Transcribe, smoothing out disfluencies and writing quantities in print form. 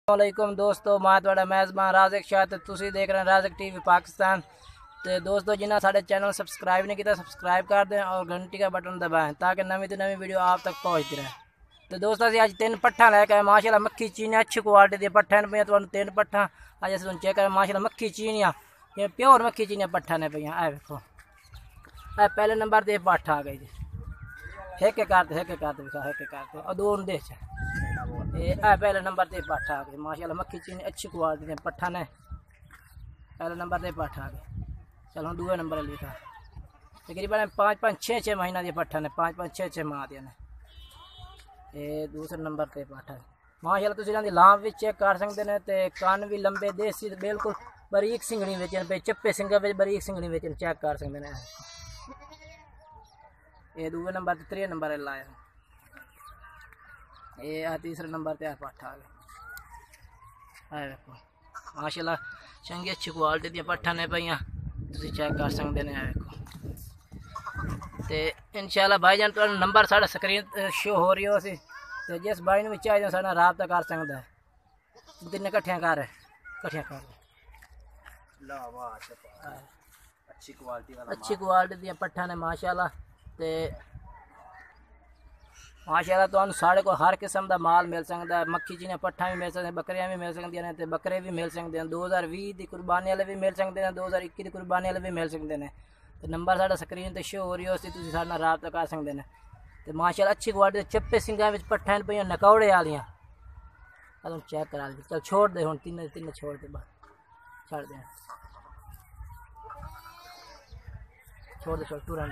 वालेकुम दोस्तों, मैं ਤੁਹਾਡਾ मेज़बान राज़िक शाह ते तुसी देख रहे हैं राज़िक टीवी पाकिस्तान। तो दोस्तों जिन्हें साढ़े चैनल सब्सक्राइब नहीं किया सब्सक्राइब कर दें और घंटी का बटन दबाएं ताकि नवी तो नवी वीडियो आप तक पहुँचती रहे। तो दोस्तों अभी अज 3 पट्ठा लैके आए माशाल्लाह मक्खी चीनियां अच्छी क्वालिटी दी पट्ठा ने पे 3 पट्ठा अज अस चेक करें माशाल्लाह मक्खी चीनियां ये प्योर मक्खी चीनियां पट्ठा ने पे आए देखो पहले नंबर ते पट्ठा आ गई जी एक करते और दो दे पहले नंबर ते पट्ठा आ गई माशाल्लाह मक्खी चीनी अच्छी क्वालिटी ने पट्ठा ने पहले नंबर ते पट्ठा आ गई। चलो दूसरे नंबर लिखा तकरीबन 5-5-6 महीना दी पट्ठा ने 5-5-6 माह दिया ने ये दूसरे नंबर ते पट्ठा माशाल्लाह तुसीं इन्हां दी लांव भी चेक कर सकते हैं ते कान भी लंबे देसी बिल्कुल बारीक सिंगड़ी विच पे चप्पे सिंगा विच बारीक सिंगड़ी विच चेक कर सकते हैं। ये दूसरे नंबर ते 3 नंबर लाया ये तीसरे नंबर पे पट्ठा आ गया देखो माशाल्लाह चंगी अच्छी क्वालिटी दी पट्ठा ने पईयां तुसीं चेक कर सकते हैं देखो। तो इंशाल्लाह भाईजान तो नंबर साढ़ा स्क्रीन शो हो रही हो सी तो जिस भाई ने भी चाहिए साढ़ा राबता कर सकता है दिन कट्ठियां कर अच्छी क्वालिटी दी पट्ठा ने माशाल्लाह। तो माशाल्लाह तो साढ़े को हर किस्म का माल मिल सकता है मक्खी चीनियां पट्ठा भी मिल सकते बकरियां भी मिल सकती हैं तो बकरे भी मिल सकते हैं 2020 की कुर्बानी वाले भी मिल सकते हैं 2021 की कुर्बानी वाले भी मिल सकते हैं। तो नंबर साढ़ा स्क्रीन पर शो हो रही हो तुम साढ़े राबता कर सकते हैं। तो माशाल्लाह अच्छी क्वालिटी चप्पे सिंगा पट्ठा पे नकौड़े वालियाँ तुम चेक करा दी चल छोड़ दे हूँ 3 छोड़ दे बस छड़ दे छोड़ दे टूरा